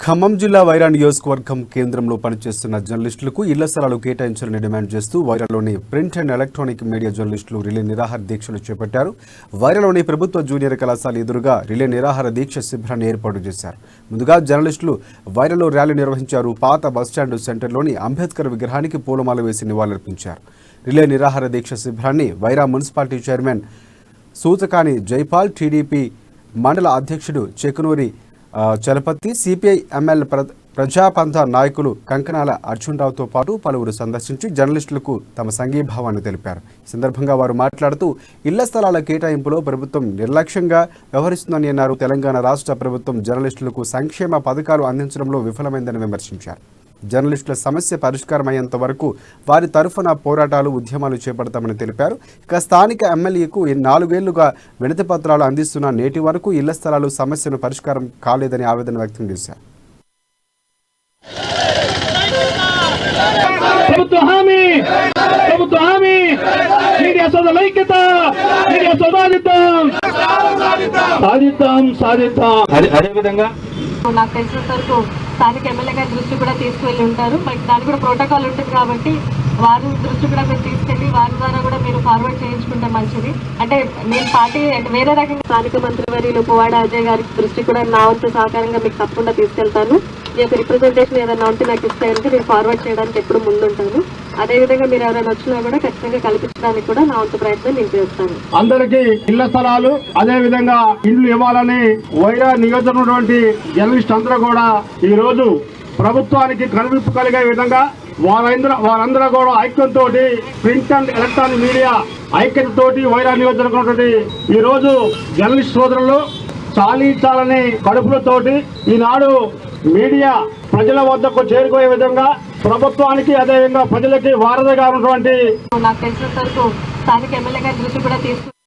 ఖమ్మం జిల్లా వైరా నియోజకవర్గం కేంద్రంలో పనిచేస్తున్న జర్నలిస్టులకు ఇళ్ల స్థలాలు కేటాయించాలని డిమాండ్ చేస్తూ వైరాలోని ప్రింట్ అండ్ ఎలక్ట్రానిక్ మీడియా జర్నలిస్టులు రిలే నిరాహార దీక్షలు చేపట్టారు. వైరాలోని ప్రభుత్వ జూనియర్ కళాశాల ఎదురుగా రిలే నిరాహార దీక్ష శిబిరాన్ని ఏర్పాటు చేశారు. ముందుగా జర్నలిస్టులు వైరాలో ర్యాలీ నిర్వహించారు. పాత బస్టాండ్ సెంటర్లోని అంబేద్కర్ విగ్రహానికి పూలమాల వేసి నివాళులర్పించారు. రిలే నిరాహార దీక్ష శిబిరాన్ని Wyra municipality chairman Suthakani Jaipal, TDP మండల అధ్యక్షుడు చెకునూరి చలపతి, సిపిఐ ఎంఎల్ ప్రజాపంథ నాయకులు కంకణాల అర్జునరావుతో పాటు పలువురు సందర్శించి జర్నలిస్టులకు తమ సంఘీభావాన్ని తెలిపారు. ఈ సందర్భంగా వారు మాట్లాడుతూ ఇళ్ల స్థలాల కేటాయింపులో ప్రభుత్వం నిర్లక్ష్యంగా వ్యవహరిస్తుందని అన్నారు. తెలంగాణ రాష్ట్ర ప్రభుత్వం జర్నలిస్టులకు సంక్షేమ పథకాలు అందించడంలో విఫలమైందని విమర్శించారు. జర్నలిస్టుల సమస్య పరిష్కారం అయ్యేంత వరకు వారి తరఫున పోరాటాలు, ఉద్యమాలు చేపడతామని తెలిపారు. ఇక స్థానిక ఎమ్మెల్యేకు 4 ఏళ్లుగా వినతి పత్రాలు అందిస్తున్న నేటి వరకు ఇళ్ల స్థలాలు సమస్యను పరిష్కారం కాలేదని ఆవేదన వ్యక్తం చేశారు. నాకు తెలిసినంత వరకు స్థానిక ఎమ్మెల్యే గారి దృష్టి కూడా తీసుకువెళ్ళి ఉంటారు. బట్ దానికి కూడా ప్రోటోకాల్ ఉంటుంది కాబట్టి వారి దృష్టి కూడా మీరు తీసుకెళ్ళి వారి ద్వారా కూడా మీరు ఫార్వర్డ్ చేయించుకుంటే మంచిది. అంటే నేను పార్టీ అంటే వేరే రకంగా స్థానిక మంత్రివర్యులు పువ్వాడ అజయ్ గారి దృష్టి కూడా నా వంతు సహకారంగా మీకు తప్పకుండా తీసుకెళ్తాను. ఈ యొక్క రిప్రజెంటేషన్ ఏదైనా ఉంటే నాకు ఇస్తే కనుక నేను ఫార్వర్డ్ చేయడానికి ఎప్పుడు ముందుంటాను. అదేవిధంగా మీరు ఎవరైనా వచ్చినా కూడా ఖచ్చితంగా కల్పించడానికి కూడా నా వంతు ప్రయత్నం నేను చేస్తాను. అందరికీ ఇళ్ల స్థలాలు, అదే విధంగా ఇండ్లు ఇవ్వాలని వైరా నియోజకవర్గం జర్నలిస్ట్ అందరూ కూడా ఈ రోజు ప్రభుత్వానికి కనువిప్పు కలిగే విధంగా వారందరూ కూడా ఐక్యంతో ప్రింట్ అండ్ ఎలక్ట్రానిక్ మీడియా ఐక్యతతోటి వైరా నియోజకవర్గం ఈ రోజు జర్నలిస్ట్ సోదరులు చాలని కడుపులతోటి ఈనాడు మీడియా ప్రజల వద్దకు చేరుకునే విధంగా ప్రభుత్వానికి అదేవిధంగా ప్రజలకి వారధిగా ఉన్నటువంటి నాకు తెలిసినంత వరకు స్థానిక ఎమ్మెల్యే గారి దృష్టి కూడా తీసుకు